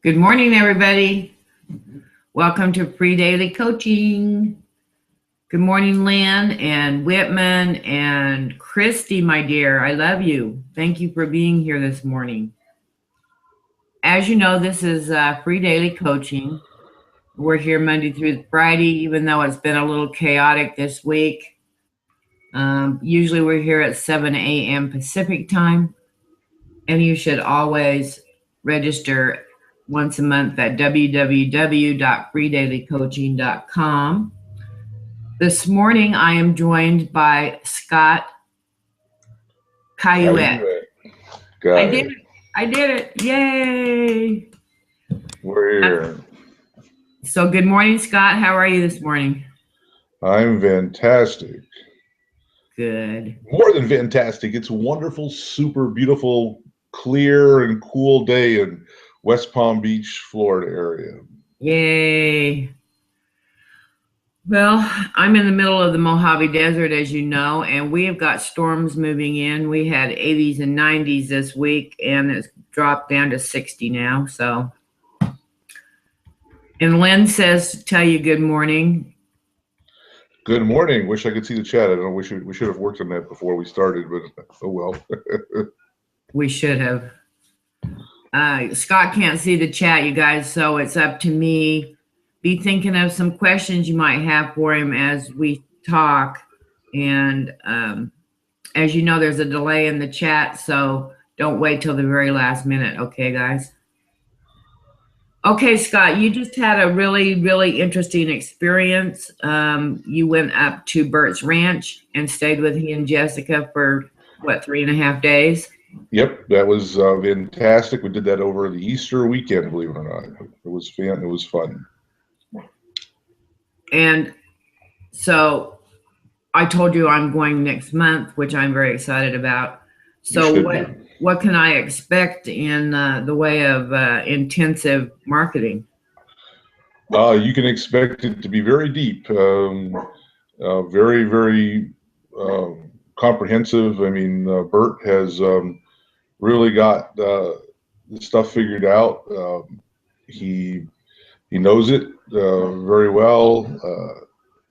Good morning, everybody. Welcome to Pre-Daily Coaching. Good morning, Lynn and Whitman and Christy, my dear. I love you. Thank you for being here this morning. As you know, this is Free Daily Coaching. We're here Monday through Friday, even though it's been a little chaotic this week. Usually we're here at 7 a.m. Pacific time, and you should always register once a month at www.freedailycoaching.com. This morning I am joined by Scott Cayouette. I did it. I did it. Yay. We're here. So good morning, Scott. How are you this morning? I'm fantastic. Good. More than fantastic. It's a wonderful, super beautiful, clear and cool day in West Palm Beach, Florida area. Yay. Well, I'm in the middle of the Mojave Desert, as you know, and we have got storms moving in. We had 80s and 90s this week, and it's dropped down to 60 now. So, and Lynn says to tell you good morning. Good morning. Wish I could see the chat. I don't know. We should have worked on that before we started, but oh well. We should have. Scott can't see the chat, you guys, so it's up to me. Be thinking of some questions you might have for him as we talk. And as you know, there's a delay in the chat, so don't wait till the very last minute. Okay, guys? Okay, Scott, you just had a really, really interesting experience. You went up to Bert's Ranch and stayed with he and Jessica for, what, 3.5 days? Yep, that was fantastic. We did that over the Easter weekend, believe it or not. It was fun. It was fun. And so I told you I'm going next month, which I'm very excited about. So what can I expect in the way of intensive marketing? You can expect it to be very deep, very, very comprehensive. I mean, Bert has really got the stuff figured out. He knows it very well.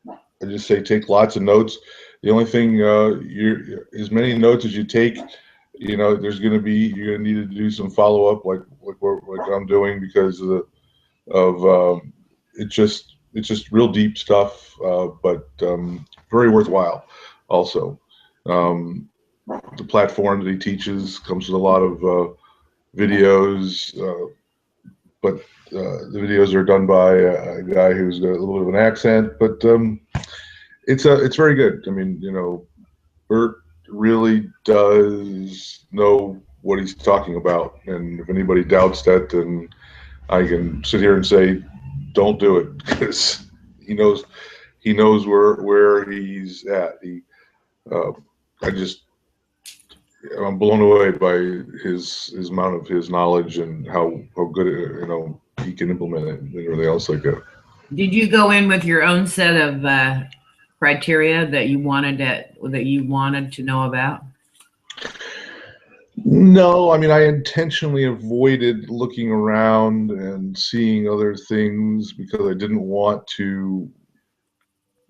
I just say take lots of notes. The only thing, as many notes as you take, you know, you're gonna need to do some follow up, like I'm doing, because it's just real deep stuff, but very worthwhile. Also, the platform that he teaches comes with a lot of videos, but the videos are done by a guy who's got a little bit of an accent, but it's very good. I mean, you know, Bert really does know what he's talking about, and if anybody doubts that, then I can sit here and say, don't do it, because he knows where he's at. I'm blown away by his amount of his knowledge and how good he can implement it and everything else like that. Did you go in with your own set of criteria that you wanted to know about? No, I mean, I intentionally avoided looking around and seeing other things because I didn't want to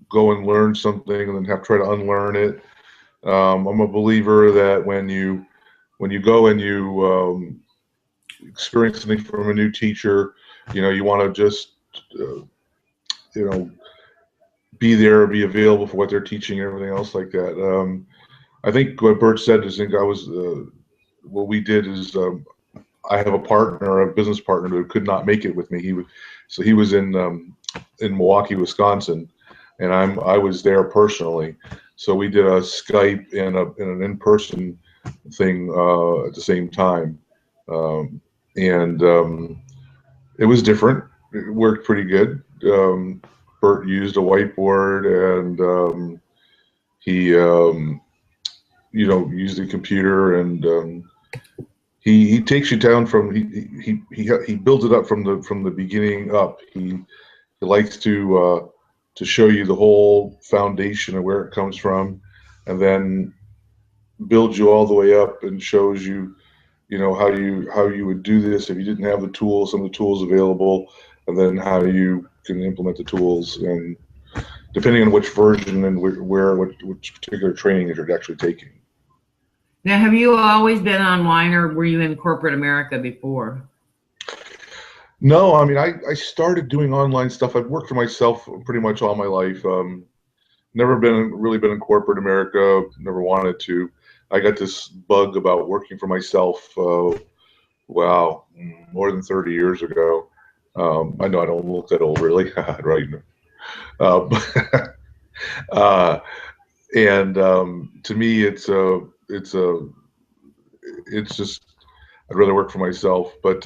go and learn something and then try to unlearn it. I'm a believer that when you go and you experience something from a new teacher, you know, you want to just be there, be available for what they're teaching and everything else like that. I think what Bert said is, what we did is, I have a business partner who could not make it with me. He was in Milwaukee, Wisconsin, and I was there personally. So we did a Skype and an in-person thing at the same time, and it was different. It worked pretty good. Bert used a whiteboard, and he used the computer, and he takes you down from he builds it up from the beginning up. He likes to show you the whole foundation of where it comes from, and then builds you all the way up and shows you how you would do this if you didn't have the tools, some of the tools available, and then how you can implement the tools, and depending on which version and which particular training that you're actually taking. Now, have you always been online, or were you in corporate America before? No, I mean, I started doing online stuff. I've worked for myself pretty much all my life. Never really been in corporate America. Never wanted to. I got this bug about working for myself. Wow, more than 30 years ago. I know I don't look that old, really, right? And to me, it's just I'd rather work for myself. But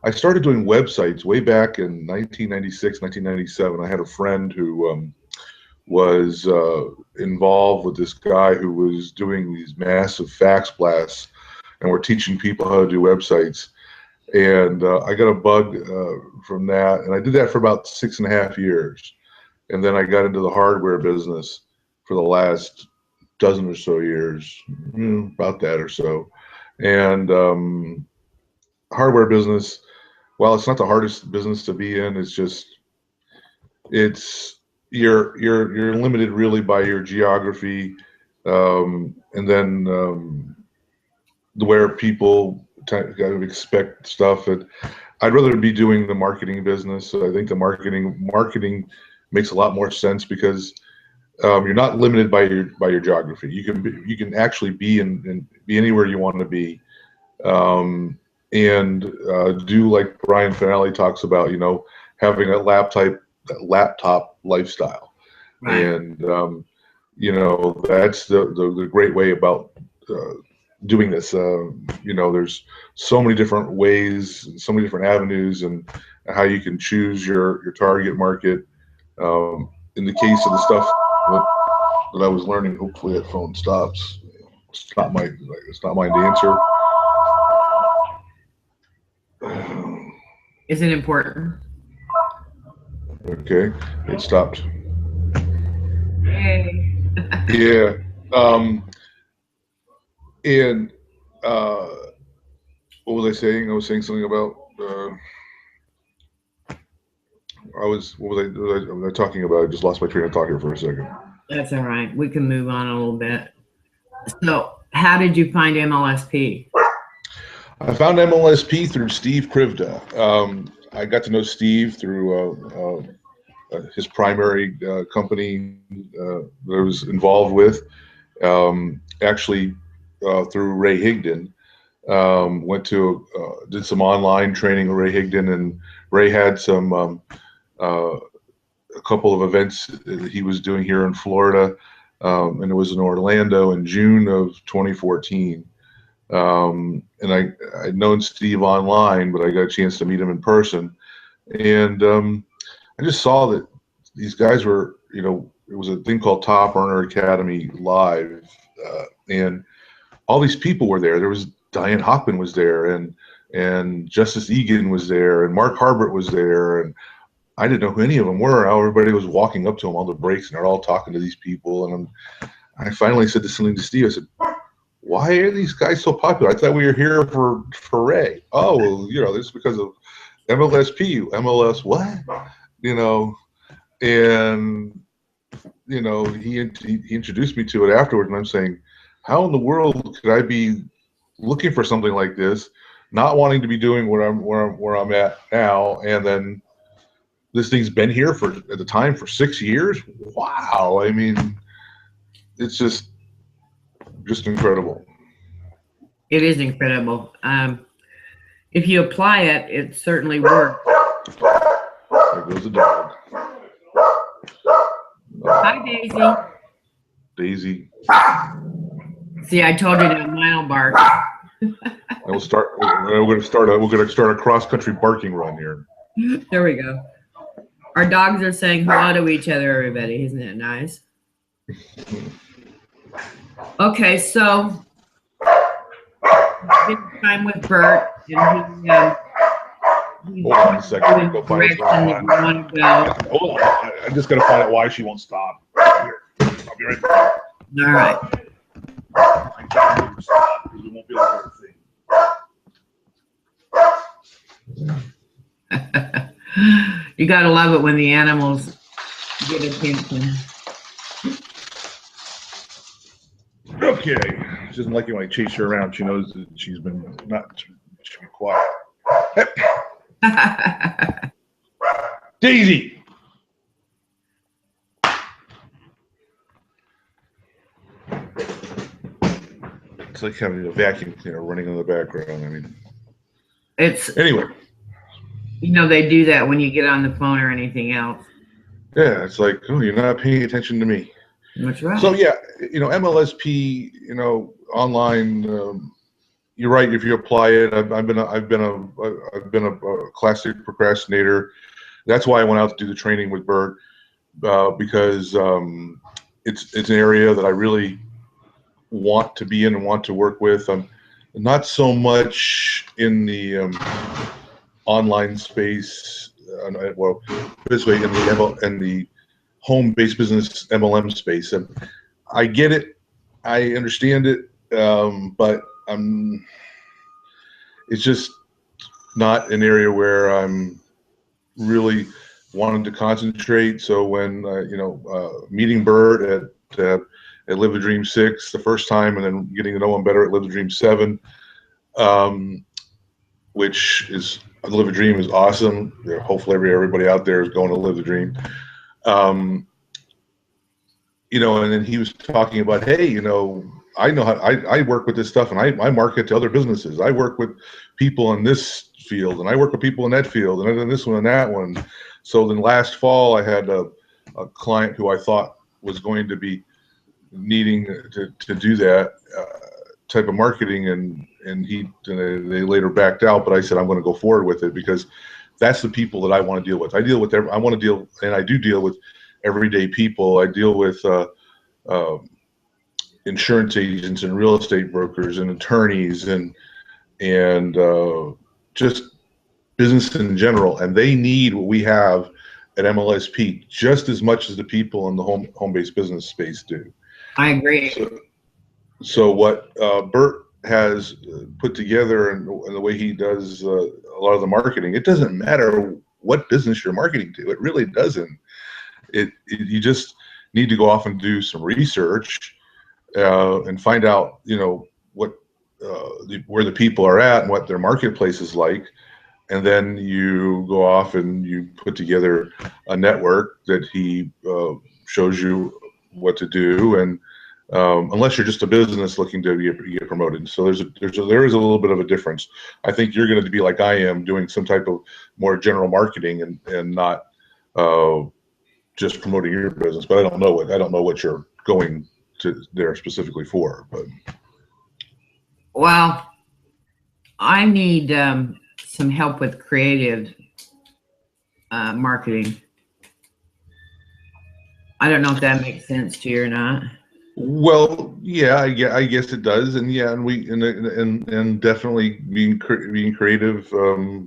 I started doing websites way back in 1996, 1997. I had a friend who was involved with this guy who was doing these massive fax blasts, and we're teaching people how to do websites. And I got a bug from that, and I did that for about 6.5 years. And then I got into the hardware business for the last dozen or so years, about that or so. And hardware business, while it's not the hardest business to be in, you're limited really by your geography, and then where people kind of expect stuff. I'd rather be doing the marketing business. I think the marketing makes a lot more sense because you're not limited by your geography. You can actually be be anywhere you want to be, and do like Brian Finale talks about, having a laptop lifestyle. Right. And that's the great way about doing this. There's so many different ways, so many different avenues, and how you can choose your target market. In the case of the stuff that I was learning, hopefully that phone stops. It's not mine to answer. Is it important? Okay, it stopped. Yay. Yeah. And what was I saying? I was saying something about what was I talking about? I just lost my train of thought here for a second. That's all right. We can move on a little bit. So how did you find MLSP? I found MLSP through Steve Krivda. I got to know Steve through his primary company that I was involved with, actually through Ray Higdon. Did some online training with Ray Higdon, and Ray had a couple of events that he was doing here in Florida, and it was in Orlando in June of 2014. And I'd known Steve online, but I got a chance to meet him in person. And I just saw that these guys were, it was a thing called Top Earner Academy Live, and all these people were there. There was Diane Hockman was there, and Justice Egan was there, and Mark Harbert was there, and I didn't know who any of them were. Everybody was walking up to them on the breaks, and they're all talking to these people. And I finally said something to Steve. I said, "Why are these guys so popular? I thought we were here for Ray." "Oh, well, this is because of MLSP." "MLS what?" And he introduced me to it afterward, and I'm saying, how in the world could I be looking for something like this, not wanting to be doing where I'm at now, and then this thing's been here at the time for 6 years? Wow. I mean, it's just incredible. It is incredible. If you apply it, it certainly works. There goes the dog. Hi, Daisy. Daisy. See, I told you that mine will bark. We're going to start a cross-country barking run here. There we go. Our dogs are saying hello to each other, everybody. Isn't it nice? Okay, so spend time with Bert, and hold on a second. Go find Hold on. I'm just going to find out why she won't stop. Here. I'll be right back. All right. We won't be able to see. You gotta love it when the animals get attention. Okay. She doesn't like it when I chase her around. She knows that she's been not. She should be quiet. Daisy. It's like having a vacuum cleaner running in the background. I mean, It's, anyway. you know, they do that when you get on the phone or anything else. Yeah, it's like, oh, you're not paying attention to me. That's right. So yeah, you know, MLSP, you know, online. You're right. If you apply it, I've been a classic procrastinator. That's why I went out to do the training with Bert, because it's an area that I really want to be in and want to work with. I'm not so much in the online space. Well, this way in the home-based business MLM space. And I get it, I understand it, but it's just not an area where I'm really wanting to concentrate. So when meeting Bert at Live the Dream 6 the first time, and then getting to know him better at Live the Dream 7, which is Live the Dream is awesome. Hopefully everybody out there is going to Live the Dream. You know, and then he was talking about, hey, you know, I know how I work with this stuff, and I market to other businesses. I work with people in this field, and I work with people in that field, and then this one and that one. So then last fall, I had a client who I thought was going to be needing to do that type of marketing, and they later backed out. But I said I'm going to go forward with it because that's the people that I want to deal with. I do deal with everyday people. I deal with insurance agents and real estate brokers and attorneys and just business in general, and they need what we have at MLSP just as much as the people in the home-based business space do. I agree. So what Bert has put together and the way he does a lot of the marketing, it doesn't matter what business you're marketing to. It really doesn't. You just need to go off and do some research and find out, you know, what where the people are at and what their marketplace is like, and then you go off and you put together a network that he shows you what to do, and unless you're just a business looking to get promoted. So there is a little bit of a difference. I think you're going to be like I am, doing some type of more general marketing and not just promoting your business. But I don't know what you're going to there specifically for. But Well, I need some help with creative marketing. I don't know if that makes sense to you or not. well, yeah, I guess it does, and yeah, and definitely being creative.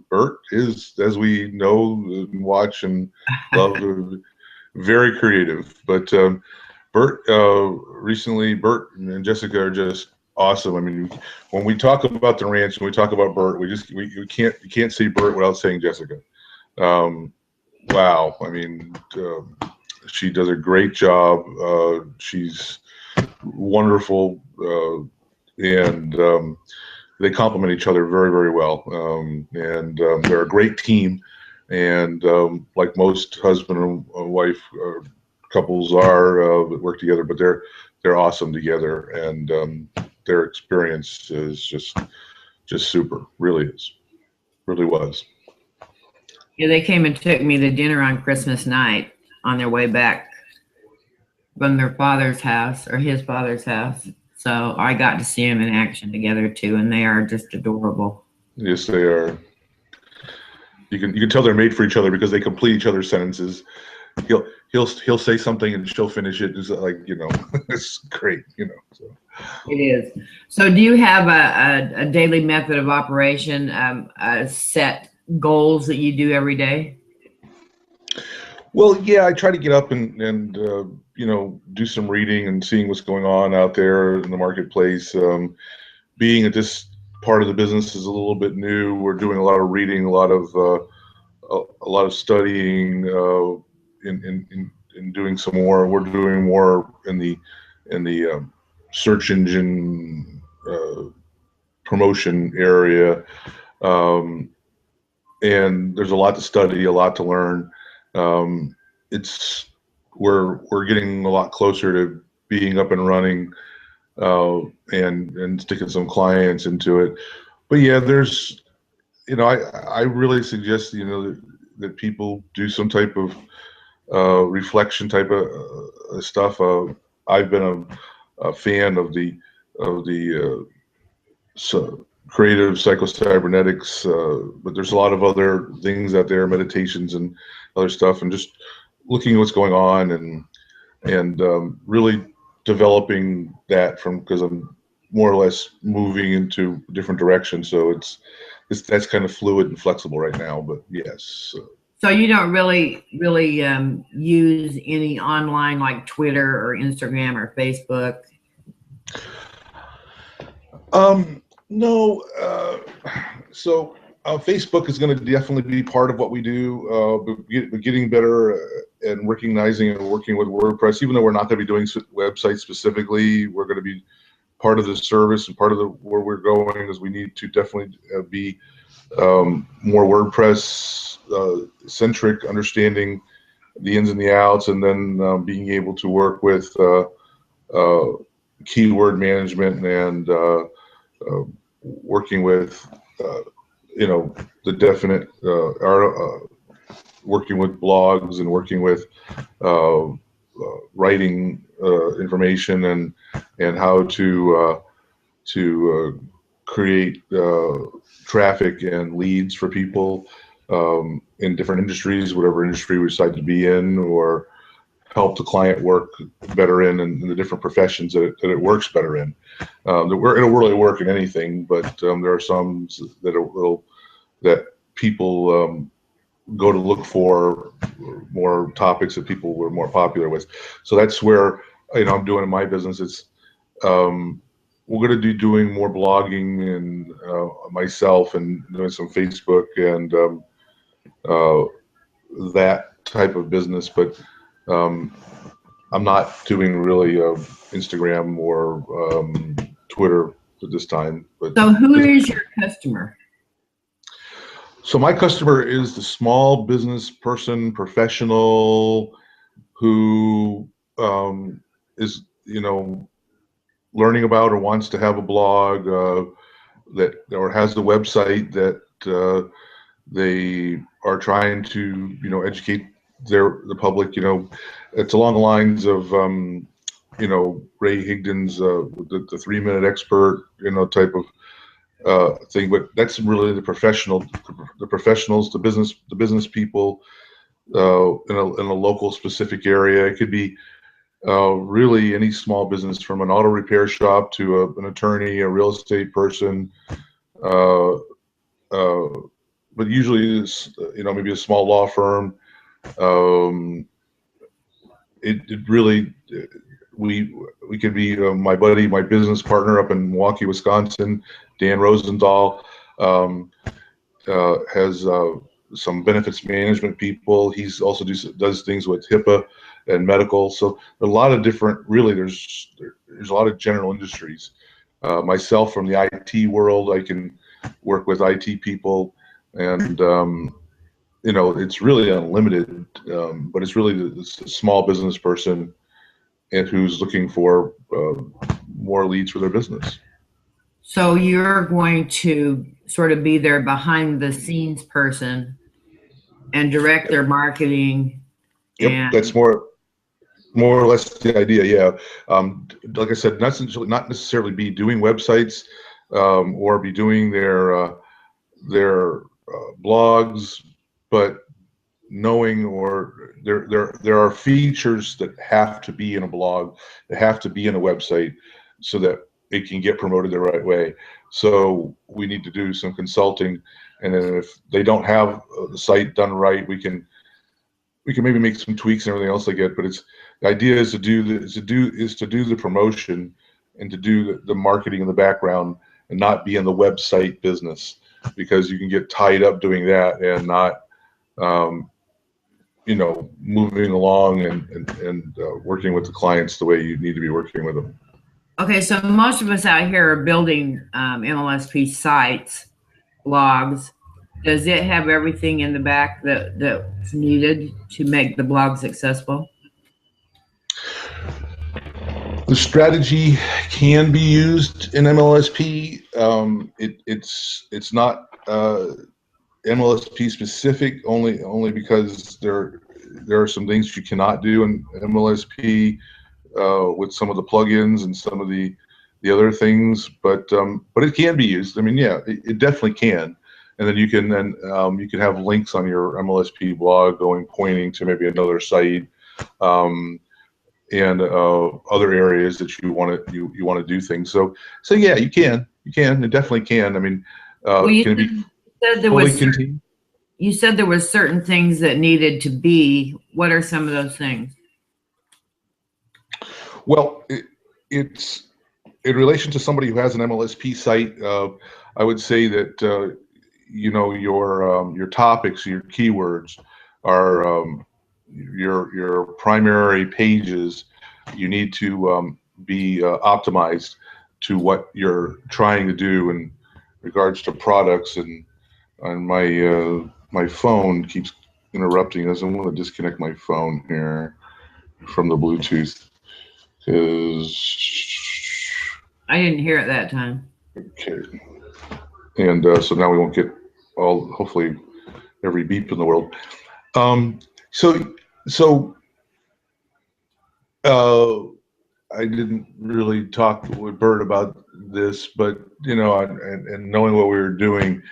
Bert is, as we know and watch and love, very creative. But Bert and Jessica are just awesome. I mean, when we talk about the ranch and we talk about Bert, you can't say Bert without saying Jessica. Wow, I mean, she does a great job. She's wonderful, and they complement each other very, very well. They're a great team, and like most husband and wife couples that work together, but they're awesome together, and their experience is just super. Really is, really was. Yeah, they came and took me to dinner on Christmas night on their way back from their father's house, or his father's house. So I got to see them in action together too, and they are just adorable. Yes, they are. You can tell they're made for each other because they complete each other's sentences. He'll say something and she'll finish it. It's like, you know, it's great, you know. So. It is. So do you have a daily method of operation, set goals that you do every day? Well, yeah, I try to get up and you know, do some reading and seeing what's going on out there in the marketplace. Being at this part of the business is a little bit new. We're doing a lot of reading, a lot of a lot of studying in doing some more. We're doing more in the search engine promotion area, and there's a lot to study, a lot to learn. It's we're getting a lot closer to being up and running, and sticking some clients into it. But yeah, there's, I really suggest, that people do some type of reflection type of stuff. I've been a fan of the creative psycho-cybernetics, but there's a lot of other things out there, meditations and other stuff, and just looking at what's going on, and really developing that because I'm more or less moving into a different direction. So that's kind of fluid and flexible right now. But yes. So you don't really use any online like Twitter or Instagram or Facebook? No. So Facebook is going to definitely be part of what we do. But getting better and recognizing and working with WordPress, even though we're not going to be doing websites specifically, we're going to be part of the service, and part of where we're going is we need to definitely be more WordPress centric, understanding the ins and the outs, and then being able to work with keyword management and working with the definite working with blogs and working with writing information and how to create traffic and leads for people in different industries, whatever industry we decide to be in, or help the client work better in the different professions that it works better in. It'll really work in anything, but there are some that people go to look for more topics that people were more popular with. So that's where I'm doing in my business. It's we're going to be doing more blogging and myself, and doing some Facebook and that type of business, but I'm not doing really Instagram or Twitter at this time. But so who is your customer? So my customer is the small business person, professional, who is learning about or wants to have a blog that or has the website that they are trying to educate the public. It's along the lines of Ray Higdon's the 3-minute expert type of thing. But that's really the professionals, the business people in a local specific area. It could be really any small business, from an auto repair shop to an attorney, a real estate person, but usually it's maybe a small law firm. It really, we could be my buddy, my business partner up in Milwaukee, Wisconsin, Dan Rosendahl, has some benefits management people. He's also does things with HIPAA and medical. So a lot of different, really, there's a lot of general industries. Myself, from the IT world, I can work with IT people, and it's really unlimited. But it's really the small business person and who's looking for more leads for their business. So you're going to sort of be their behind the scenes person and direct their marketing. Yep, that's more or less the idea. Yeah, like I said, not necessarily be doing websites or be doing their blogs, but knowing, or there are features that have to be in a blog, that have to be in a website, so that it can get promoted the right way. So we need to do some consulting, and then if they don't have the site done right, we can maybe make some tweaks and everything else they get. But the idea is to do the promotion and to do the marketing in the background, and not be in the website business, because you can get tied up doing that and not you know, moving along and working with the clients the way you need to be working with them. Okay, so most of us out here are building MLSP sites, blogs. Does it have everything in the back that's needed to make the blog successful? The strategy can be used in MLSP. It's not MLSP specific only because there are some things you cannot do in MLSP with some of the plugins and some of the other things, but it can be used. I mean, yeah, it definitely can. And then you can have links on your MLSP blog pointing to maybe another site. And other areas that you want to do things. So yeah, you can, it definitely can. I mean, Well, can it be fully contained? You said there were certain things that needed to be. What are some of those things? Well, it's in relation to somebody who has an MLSP site. I would say that you know, your topics, your keywords are your primary pages. You need to be optimized to what you're trying to do in regards to products. And my phone keeps interrupting us. I'm going to disconnect my phone here from the Bluetooth because I didn't hear it that time. Okay, and so now we won't get hopefully every beep in the world. So I didn't really talk with Bert about this, but you know, and knowing what we were doing,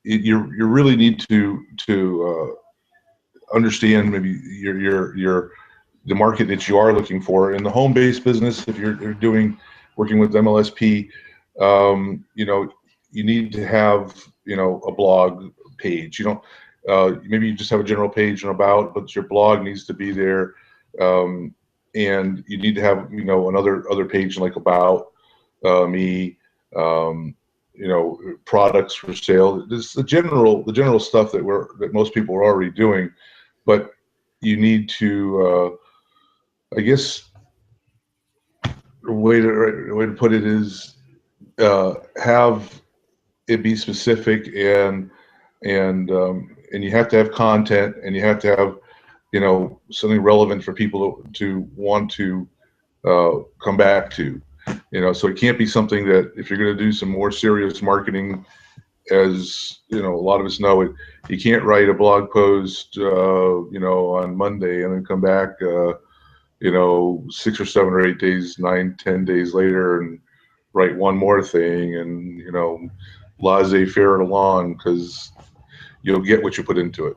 you really need to understand maybe the market that you are looking for in the home-based business. If you're working with MLSP, you know, you need to have, you know, a blog page. You don't maybe you just have a general page and about, but your blog needs to be there. And you need to have, you know, another page like about me, you know, products for sale. This is the general stuff that most people are already doing, but you need to, I guess, a way to put it is have it be specific, and you have to have content, and you have to have, you know, something relevant for people to want to come back to, you know. So it can't be something that, if you're going to do some more serious marketing, as you know, a lot of us know it, you can't write a blog post, you know, on Monday and then come back, you know, 6 or 7 or 8 days, 9, 10 days later and write one more thing, and, you know, laissez-faire it along, because you'll get what you put into it.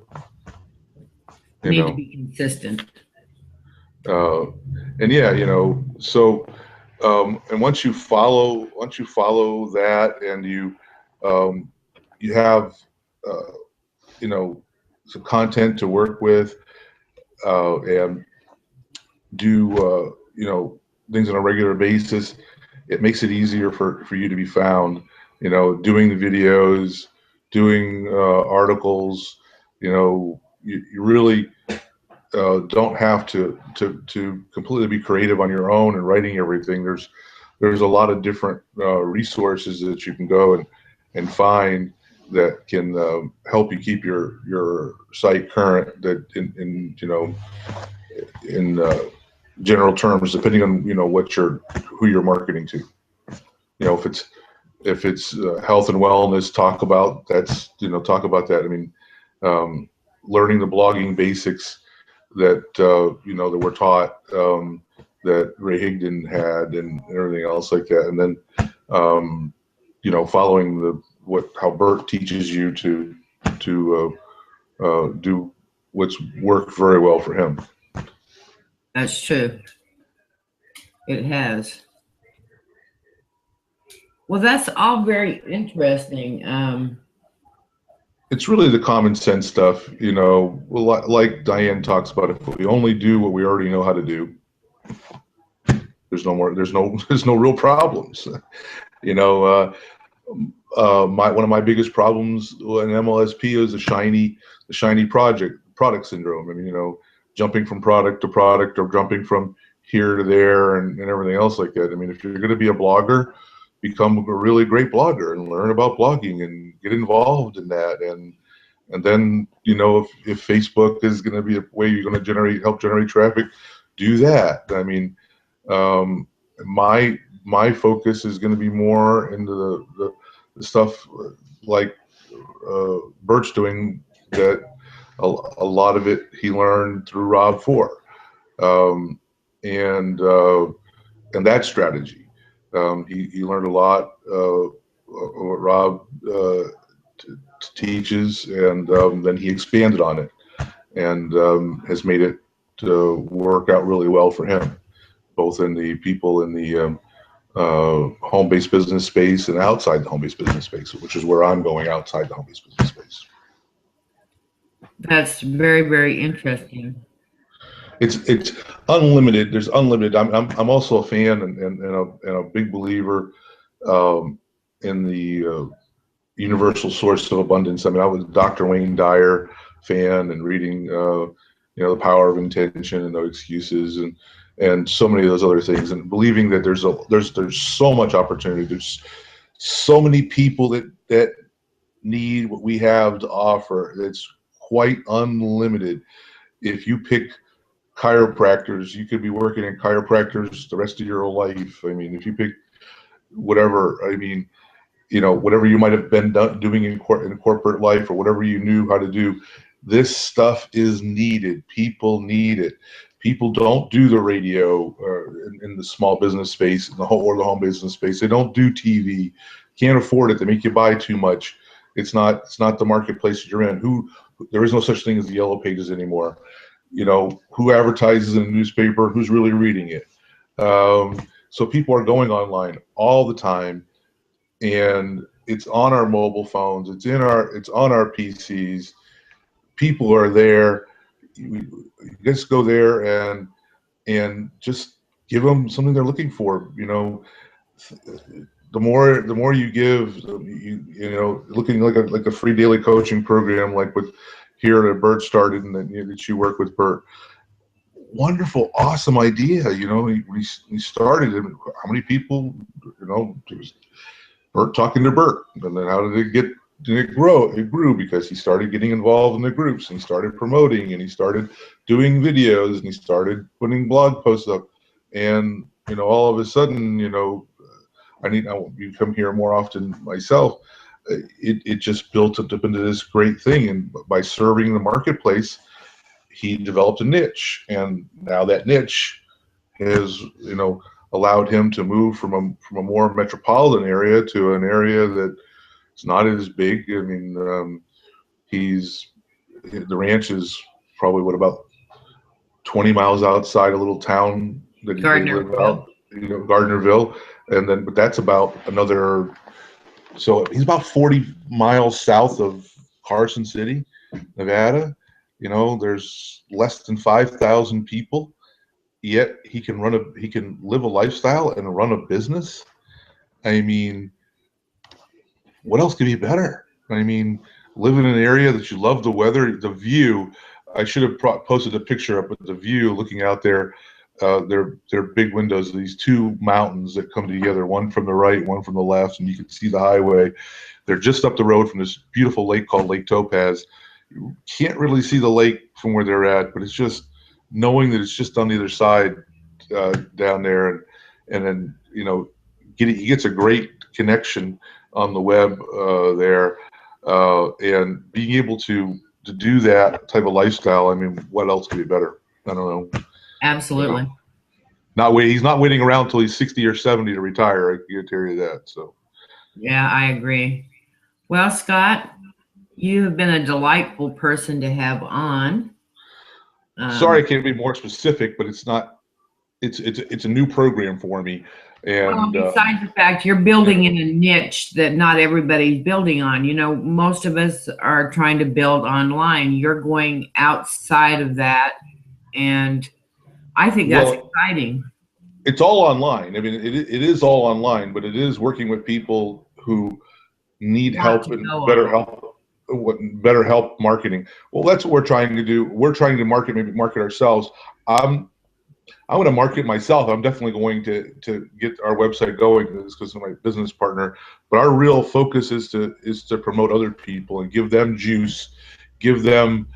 You need to be consistent. And yeah, you know, so and once you follow that, and you have you know, some content to work with, and do you know, things on a regular basis, it makes it easier for you to be found. You know, doing the videos, doing articles, you know, you really don't have to completely be creative on your own and writing everything. There's a lot of different resources that you can go and find that can help you keep your site current, that in you know, in general terms, depending on, you know, who you're marketing to. You know, if it's health and wellness, talk about that. I mean, learning the blogging basics that you know, that we're taught, that Ray Higdon had, and everything else like that, and then you know, following how Bert teaches you to do what's worked very well for him. That's true. It has. Well, that's all very interesting. It's really the common sense stuff, you know, like Diane talks about. If we only do what we already know how to do, there's no real problems. You know, one of my biggest problems in MLSP is the shiny product syndrome. I mean, jumping from product to product or jumping from here to there and everything else like that. I mean, if you're going to be a blogger, become a really great blogger and learn about blogging and get involved in that. And then, if Facebook is going to be a way you're going to help generate traffic, do that. I mean, my focus is going to be more into the stuff like Bert's doing, that a lot of it he learned through Rob 4, and that strategy. He learned a lot what Rob teaches, and then he expanded on it, and has made it work out really well for him, both in the people in the home-based business space and outside the home-based business space, which is where I'm going, outside the home-based business space. That's very, very interesting. It's unlimited. There's unlimited. I'm also a fan and a big believer in the universal source of abundance. I mean, I was a Dr. Wayne Dyer fan and reading The Power of Intention and No Excuses and so many of those other things, and believing that there's so much opportunity. There's so many people that need what we have to offer. It's quite unlimited. If you pick chiropractors, you could be working in chiropractors the rest of your life. I mean, if you pick whatever, I mean, whatever you might have been doing in corporate life, or whatever you knew how to do, this stuff is needed. People need it. People don't do the radio in the small business space, the home business space. They don't do TV. Can't afford it. They make you buy too much. It's not the marketplace that you're in. There is no such thing as the yellow pages anymore. Who advertises in a newspaper? Who's really reading it? So people are going online all the time, and it's on our mobile phones. It's on our PCs. People are there. You just go there and just give them something they're looking for. The more you give, looking like a free daily coaching program, like with here that Bert started, and that you work with Bert. Wonderful, awesome idea. We started, and how many people, it was Bert talking to Bert, and then how did it grow? It grew because he started getting involved in the groups, and he started promoting, and he started doing videos, and he started putting blog posts up, and all of a sudden, I want you to come here more often myself. It just built up into this great thing, and by serving the marketplace, he developed a niche, and now that niche has allowed him to move from a more metropolitan area to an area that it's not as big. I mean, the ranch is probably about 20 miles outside a little town that he lived out, Gardnerville, but that's about another. So he's about 40 miles south of Carson City, Nevada. There's less than 5,000 people, yet he can live a lifestyle and run a business. I mean, what else could be better? I mean, live in an area that you love, the weather, the view. I should have posted a picture up with the view looking out there. They're big windows, these two mountains that come together, one from the right, one from the left, and you can see the highway. They're just up the road from this beautiful lake called Lake Topaz. You can't really see the lake from where they're at, but it's just knowing that it's just on the other side down there, and then he gets a great connection on the web there, and being able to do that type of lifestyle. I mean, what else could be better? I don't know. Absolutely. He's not waiting around until he's 60 or 70 to retire. I can tell you that. So. Yeah, I agree. Well, Scott, you have been a delightful person to have on. Sorry, I can't be more specific, but it's not. It's a new program for me, and besides the fact you're building in a niche that not everybody's building on. Most of us are trying to build online. You're going outside of that, and I think that's exciting. It's all online. I mean, it is all online, but it is working with people who need want help to and go better on. help, better help marketing. Well, that's what we're trying to do. We're trying to maybe market ourselves. I'm going to market myself. I'm definitely going to get our website going because of my business partner. But our real focus is to promote other people and give them juice, give them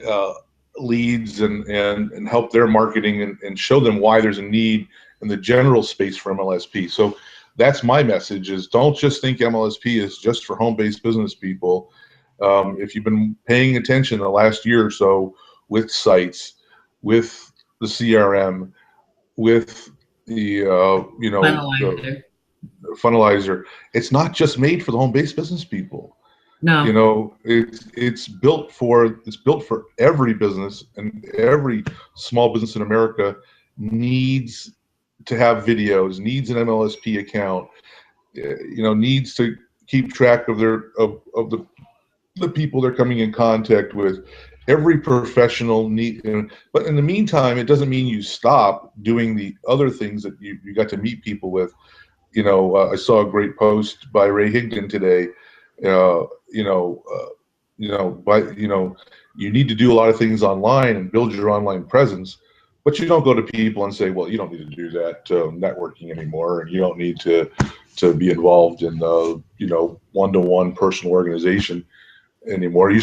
uh, leads, and help their marketing and show them why there's a need in the general space for MLSP. So that's my message: is don't just think MLSP is just for home-based business people. If you've been paying attention the last year or so with sites, with the CRM, with the Finalizer. funnelizer, it's not just made for the home-based business people. No. It's built for every business, and every small business in America needs to have videos, needs an MLSP account, needs to keep track of the people they're coming in contact with. Every professional need, but in the meantime, it doesn't mean you stop doing the other things that you got to meet people with. I saw a great post by Ray Higdon today. You need to do a lot of things online and build your online presence, but you don't go to people and say, well, you don't need to do that networking anymore, and you don't need to be involved in one-to-one personal organization anymore. You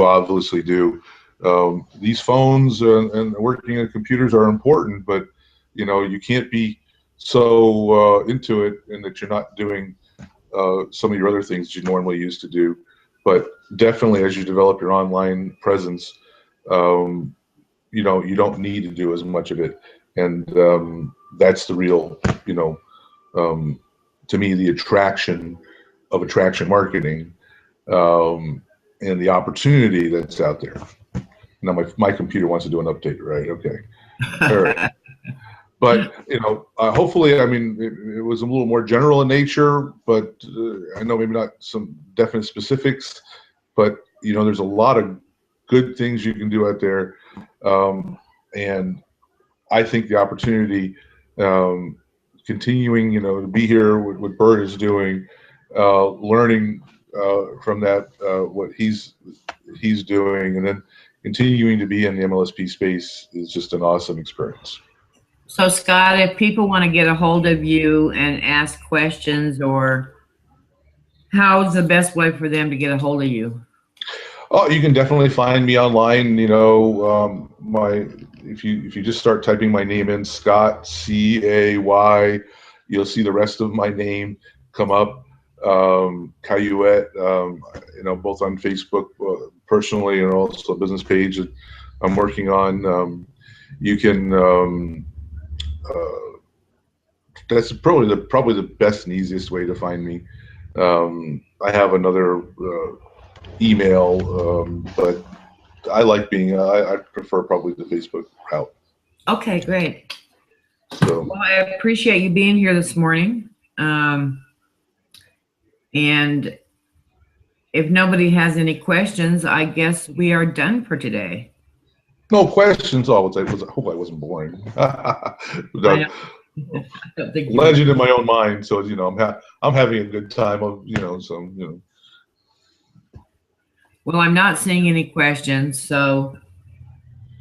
obviously do. These phones and working on computers are important, but you can't be so into it and that you're not doing some of your other things you normally used to do. But definitely, as you develop your online presence, you don't need to do as much of it, and that's the real, to me, the attraction of attraction marketing, and the opportunity that's out there. Now my computer wants to do an update, right? Okay, all right. But hopefully, I mean, it was a little more general in nature, but I know maybe not some definite specifics, but there's a lot of good things you can do out there, and I think the opportunity, continuing, to be here, what Bert is doing, learning from that, what he's doing, and then continuing to be in the MLSP space is just an awesome experience. So, Scott, if people want to get a hold of you and ask questions, or how's the best way for them to get a hold of you? Oh, you can definitely find me online. If you just start typing my name in, Scott, Cay, you'll see the rest of my name come up. Cayouette, both on Facebook personally, and also a business page that I'm working on. You can. That's probably the best and easiest way to find me. I have another email, but I like being. I prefer probably the Facebook route. Okay, great. So, well, I appreciate you being here this morning. And if nobody has any questions, I guess we are done for today. No questions. Oh, I hope I wasn't boring. Legend in my own mind. So I'm having a good time. Well, I'm not seeing any questions, so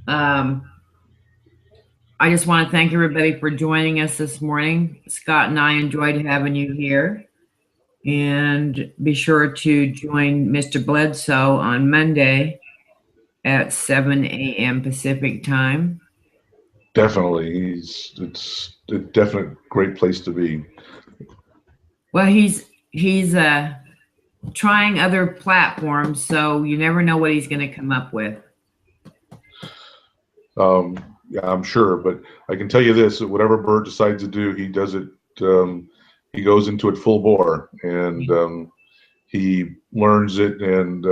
I just want to thank everybody for joining us this morning. Scott and I enjoyed having you here. And be sure to join Mr. Bledsoe on Monday at 7 a.m. Pacific time. Definitely. It's a definite great place to be. Well, he's trying other platforms, so you never know what he's going to come up with. Yeah, I'm sure, but I can tell you this: whatever Bert decides to do, he does it. He goes into it full bore, and he learns it, and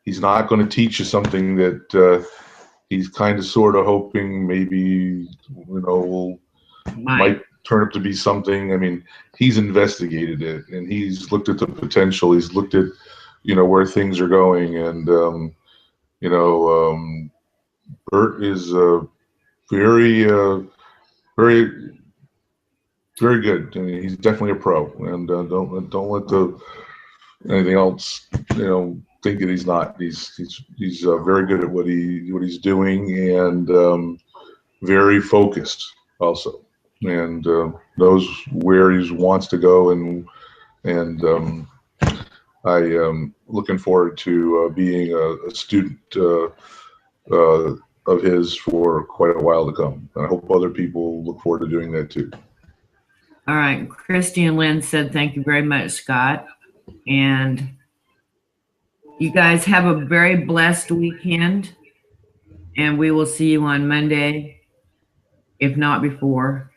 he's not going to teach you something that he's kind of sort of hoping maybe might turn up to be something. I mean, he's investigated it, and he's looked at the potential. He's looked at where things are going, and Bert is very very good. I mean, he's definitely a pro, and don't let the anything else, think that he's not. He's very good at what he's doing, and very focused also, and knows where he wants to go, and I am looking forward to being a student of his for quite a while to come. And I hope other people look forward to doing that too. All right. Christy and Lynn said, thank you very much, Scott. And you guys have a very blessed weekend. And we will see you on Monday, if not before.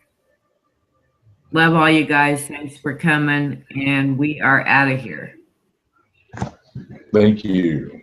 Love all you guys. Thanks for coming. And we are out of here. Thank you.